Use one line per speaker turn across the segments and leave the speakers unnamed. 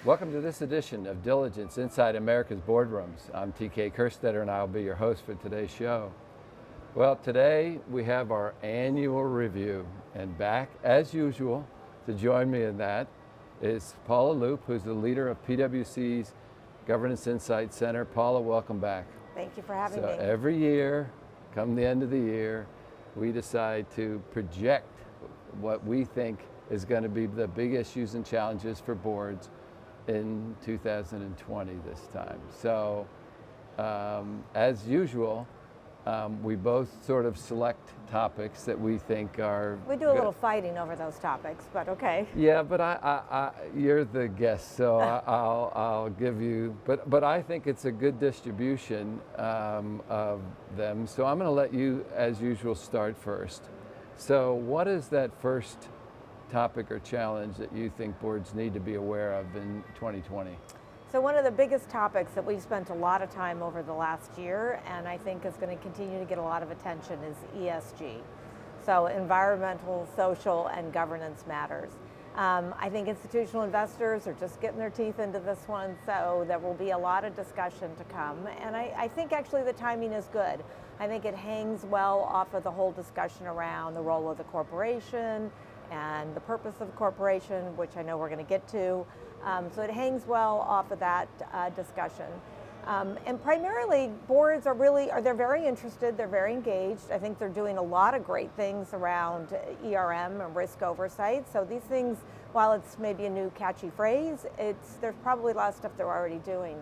Welcome to this edition of Diligence Inside America's Boardrooms. I'm TK Kerstetter and I'll be your host for today's show. Well, today we have our annual review, and back as usual to join me in that is Paula Loop, who's the leader of PwC's Governance Insight Center. Paula, welcome back.
Thank you for having me.
So every year, come the end of the year, we decide to project what we think is going to be the big issues and challenges for boards in 2020 this time. So as usual, we both sort of select topics that we think are
We do a little fighting over those topics, but okay.
Yeah, but you're the guest, so I'll give you, but I think it's a good distribution of them. So I'm going to let you, as usual, start first. So what is that first topic or challenge that you think boards need to be aware of in 2020?
So one of the biggest topics that we've spent a lot of time over the last year, and I think is going to continue to get a lot of attention, is ESG. So environmental, social, and governance matters. I think institutional investors are just getting their teeth into this one, so there will be a lot of discussion to come. And I think actually the timing is good. I think it hangs well off of the whole discussion around the role of the corporation and the purpose of the corporation, which I know we're going to get to. So it hangs well off of that discussion. And primarily, boards they're very interested, they're very engaged. I think they're doing a lot of great things around ERM and risk oversight. So these things, while it's maybe a new catchy phrase, there's probably a lot of stuff they're already doing.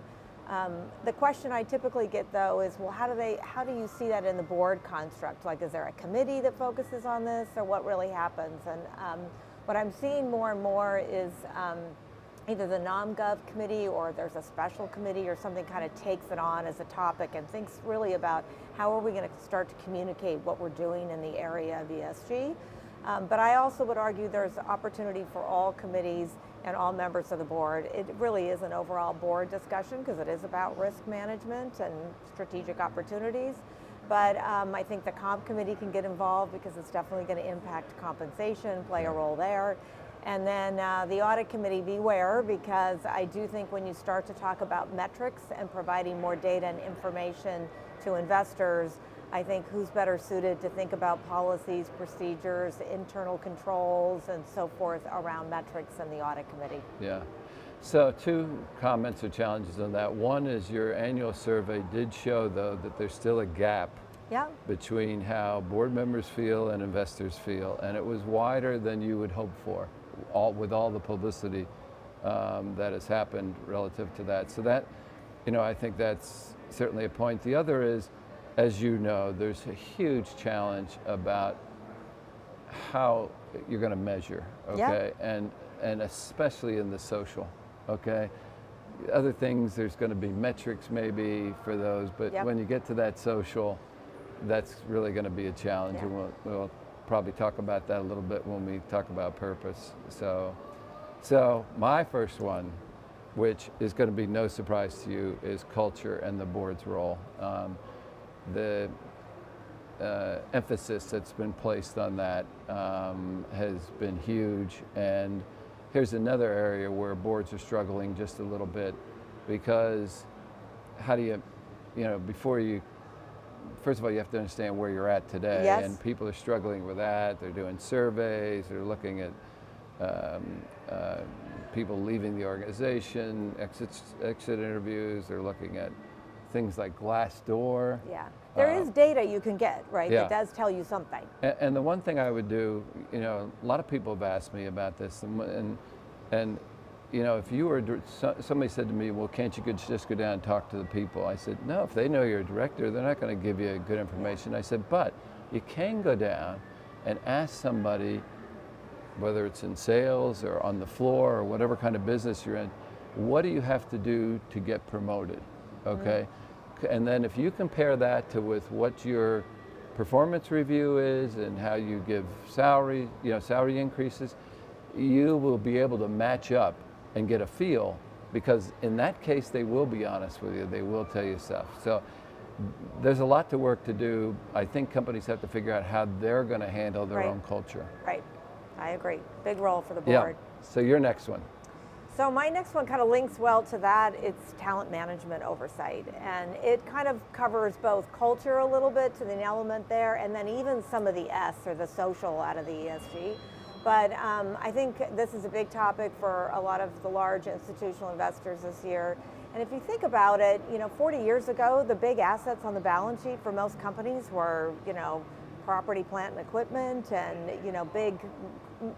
The question I typically get though is, well, how do you see that in the board construct? Like, is there a committee that focuses on this, or what really happens? And what I'm seeing more and more is either the NomGov committee or there's a special committee or something kind of takes it on as a topic and thinks really about how are we going to start to communicate what we're doing in the area of ESG. But I also would argue there's opportunity for all committees and all members of the board. It really is an overall board discussion because it is about risk management and strategic opportunities. But I think the comp committee can get involved because it's definitely going to impact compensation, play a role there. And then the audit committee, beware, because I do think when you start to talk about metrics and providing more data and information to investors, I think who's better suited to think about policies, procedures, internal controls, and so forth around metrics than the audit committee.
Yeah. So two comments or challenges on that. One is your annual survey did show, though, that there's still a gap between how board members feel and investors feel, and it was wider than you would hope for, with all the publicity that has happened relative to that. So that, I think that's certainly a point. The other is, as you know, there's a huge challenge about how you're going to measure, okay? And especially in the social, okay? Other things, there's going to be metrics maybe for those, but when you get to that social, that's really going to be a challenge, and we'll probably talk about that a little bit when we talk about purpose. So my first one, which is going to be no surprise to you, is culture and the board's role. The emphasis that's been placed on that has been huge, and here's another area where boards are struggling just a little bit, because how do you, first of all, you have to understand where you're at today, and people are struggling with that. They're doing surveys, they're looking at people leaving the organization, exit interviews, they're looking at things like Glassdoor.
Yeah, there is data you can get, right, that does tell you something.
And the one thing I would do, a lot of people have asked me about this, and if you were, somebody said to me, well, can't you just go down and talk to the people? I said, no, if they know you're a director, they're not going to give you good information. I said, but you can go down and ask somebody, whether it's in sales or on the floor or whatever kind of business you're in, what do you have to do to get promoted, okay? And then if you compare that with what your performance review is and how you give salary increases, you will be able to match up and get a feel, because in that case they will be honest with you, they will tell you stuff. So there's a lot to work to do. I think companies have to figure out how they're going to handle their own culture.
Right, I agree. Big role for the board.
Yeah. So your next one.
So my next one kind of links well to that. It's talent management oversight. And it kind of covers both culture a little bit to the element there, and then even some of the S or the social out of the ESG. But I think this is a big topic for a lot of the large institutional investors this year. And if you think about it, 40 years ago, the big assets on the balance sheet for most companies were, property, plant, and equipment, and big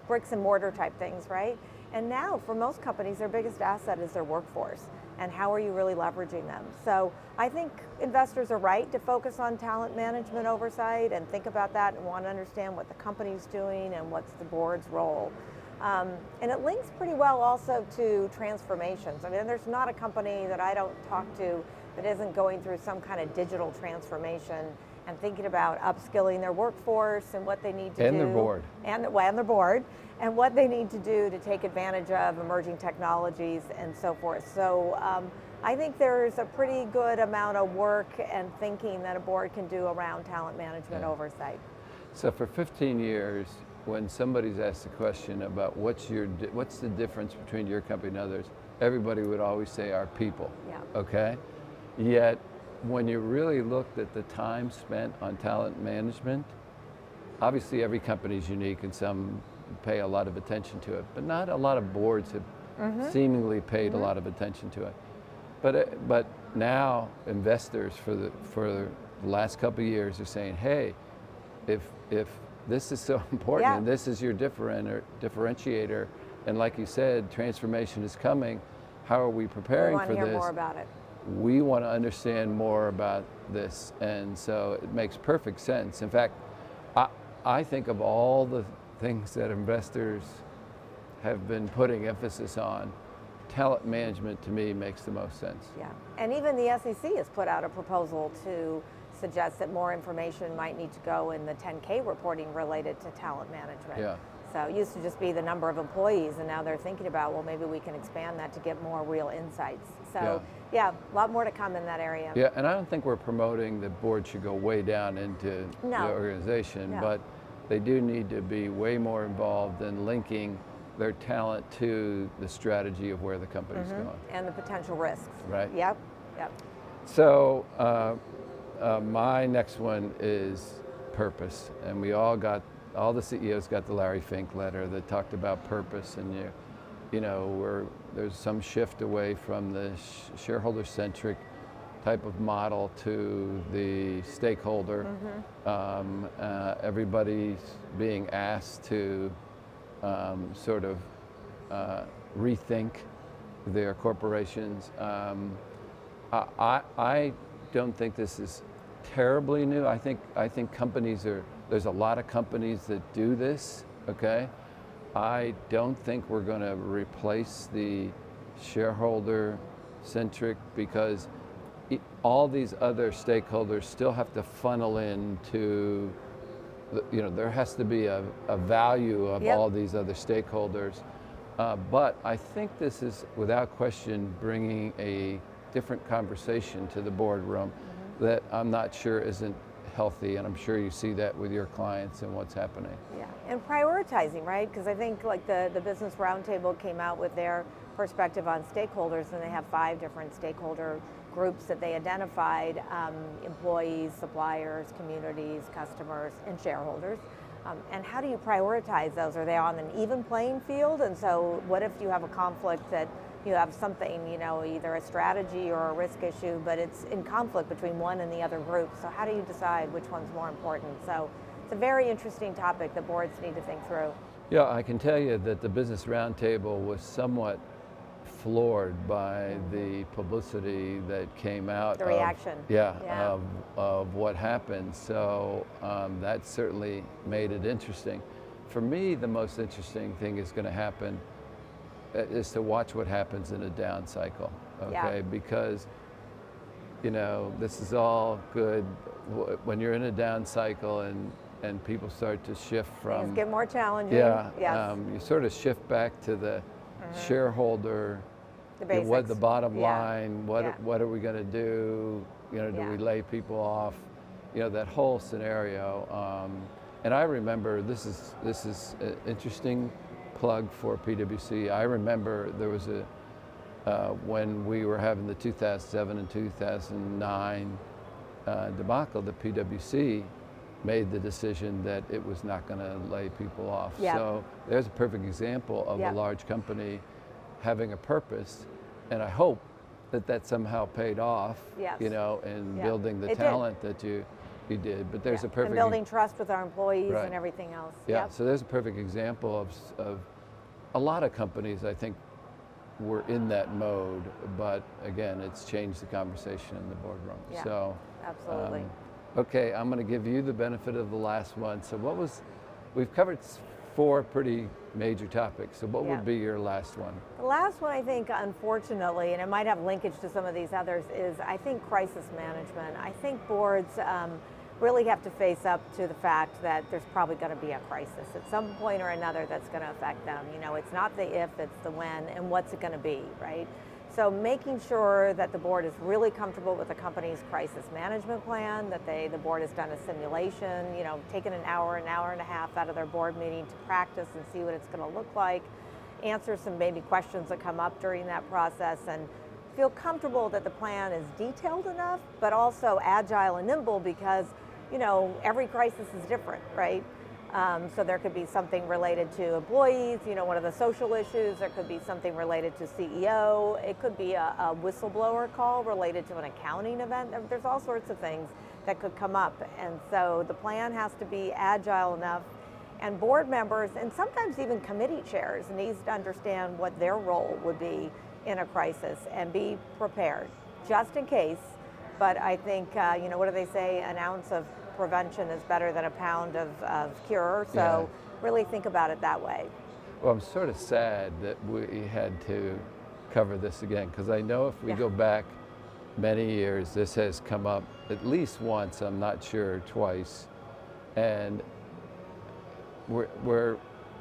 bricks and mortar type things, right? And now, for most companies, their biggest asset is their workforce, and how are you really leveraging them? So I think investors are right to focus on talent management oversight and think about that and want to understand what the company's doing and what's the board's role. And it links pretty well also to transformations. I mean, there's not a company that I don't talk to that isn't going through some kind of digital transformation and thinking about upskilling their workforce and what they need to do.
And their board.
And their board, and what they need to do to take advantage of emerging technologies and so forth. So I think there's a pretty good amount of work and thinking that a board can do around talent management oversight.
So for 15 years, when somebody's asked a question about what's the difference between your company and others, everybody would always say our people.
Yeah.
Okay? Yet, when you really looked at the time spent on talent management, obviously every company is unique and some pay a lot of attention to it, but not a lot of boards have seemingly paid a lot of attention to it. But now investors for the last couple of years are saying, hey, if this is so important and this is your differentiator, and like you said, transformation is coming, how are we preparing for this?
We want to hear more about it.
We want to understand more about this, and so it makes perfect sense. In fact, I think of all the things that investors have been putting emphasis on, talent management to me makes the most sense.
Yeah, and even the SEC has put out a proposal to suggest that more information might need to go in the 10K reporting related to talent management.
Yeah.
So it used to just be the number of employees, and now they're thinking about, well, maybe we can expand that to get more real insights. So yeah, a lot more to come in that area.
Yeah, and I don't think we're promoting the board should go way down into the organization, but they do need to be way more involved in linking their talent to the strategy of where the company's going.
And the potential risks.
Right.
Yep.
So my next one is purpose, and all the CEOs got the Larry Fink letter that talked about purpose, and there's some shift away from the shareholder-centric type of model to the stakeholder. Everybody's being asked to sort of rethink their corporations. I don't think this is terribly new. I think companies there's a lot of companies that do this, okay? I don't think we're going to replace the shareholder-centric, because all these other stakeholders still have to funnel into, there has to be a value of all these other stakeholders. But I think this is, without question, bringing a different conversation to the boardroom that I'm not sure isn't healthy, and I'm sure you see that with your clients and what's happening.
Yeah, and prioritizing, right? Because I think like the Business Roundtable came out with their perspective on stakeholders, and they have 5 different stakeholder groups that they identified: employees, suppliers, communities, customers, and shareholders. And how do you prioritize those? Are they on an even playing field? And so what if you have a conflict that you have something, either a strategy or a risk issue, but it's in conflict between one and the other group? So how do you decide which one's more important? So it's a very interesting topic that boards need to think through.
Yeah, I can tell you that the Business Roundtable was somewhat floored by the publicity that came out.
The reaction.
Of what happened. So that certainly made it interesting. For me, the most interesting thing is going to happen is to watch what happens in a down cycle, okay? Because, this is all good when you're in a down cycle and people start to shift from...
Things get more challenging.
You sort of shift back to the shareholder,
the basics.
What the bottom line, what are we going to do, do we lay people off, that whole scenario. And I remember, this is interesting plug for PwC. I remember there was when we were having the 2007 and 2009 debacle, the PwC made the decision that it was not going to lay people off.
Yep.
So there's a perfect example of
Yep.
a large company having a purpose, and I hope that somehow paid off,
Yes.
in
Yeah.
building the
It did.
talent that you did. But there's a perfect
and building trust with our employees
Right.
and everything else.
Yeah,
Yep.
so there's a perfect example of a lot of companies, I think, were in that mode, but again, it's changed the conversation in the boardroom.
Yeah,
So,
absolutely.
Okay, I'm going to give you the benefit of the last one. So we've covered 4 pretty major topics. So what
Yeah.
would be your last one?
The last one, I think, unfortunately, and it might have linkage to some of these others, is I think crisis management. I think boards really have to face up to the fact that there's probably going to be a crisis at some point or another that's going to affect them. It's not the if, it's the when, and what's it going to be, right? So making sure that the board is really comfortable with the company's crisis management plan, that the board has done a simulation, taken an hour and a half out of their board meeting to practice and see what it's going to look like, answer some maybe questions that come up during that process, and feel comfortable that the plan is detailed enough, but also agile and nimble because, every crisis is different, right? So there could be something related to employees, one of the social issues. There could be something related to CEO. It could be a whistleblower call related to an accounting event. There's all sorts of things that could come up. And so the plan has to be agile enough. And board members, and sometimes even committee chairs, needs to understand what their role would be in a crisis and be prepared, just in case. But I think, what do they say? An ounce of prevention is better than a pound of cure. So really think about it that way.
Well, I'm sort of sad that we had to cover this again, because I know if we go back many years, this has come up at least once, I'm not sure, twice. And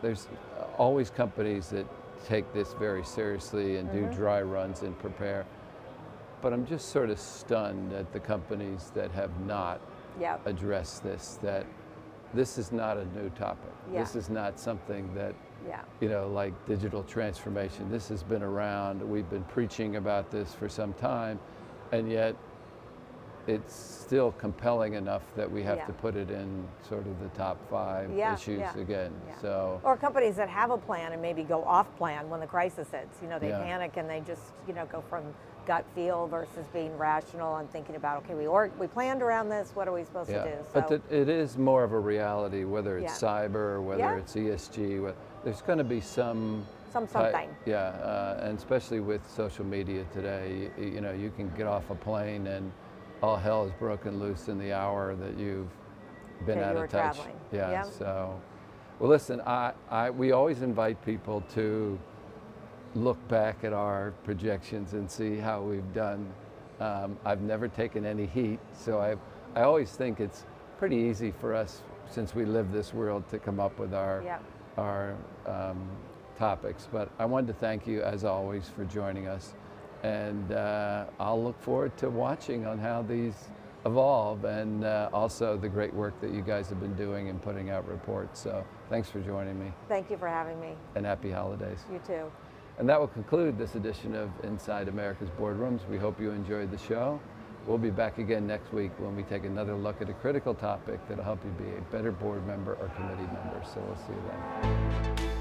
there's always companies that take this very seriously and do dry runs and prepare. But I'm just sort of stunned at the companies that have not addressed this, that this is not a new topic. This is not something that, like digital transformation. This has been around. We've been preaching about this for some time, and yet it's still compelling enough that we have to put it in sort of the top 5 issues again. So,
or companies that have a plan and maybe go off plan when the crisis hits. They panic and they just go from gut feel versus being rational and thinking about, okay, we planned around this. What are we supposed to do? So,
but it is more of a reality, whether it's cyber or whether it's ESG. There's going to be something. And especially with social media today, you can get off a plane and all hell is broken loose in the hour that you've been out of touch.
Traveling.
So, well, listen, we always invite people to look back at our projections and see how we've done. I've never taken any heat, so I always think it's pretty easy for us, since we live this world, to come up with our topics. But I wanted to thank you, as always, for joining us. And I'll look forward to watching on how these evolve, and also the great work that you guys have been doing in putting out reports. So thanks for joining me.
Thank you for having me.
And happy holidays.
You too.
And that will conclude this edition of Inside America's Boardrooms. We hope you enjoyed the show. We'll be back again next week when we take another look at a critical topic that'll help you be a better board member or committee member. So we'll see you then.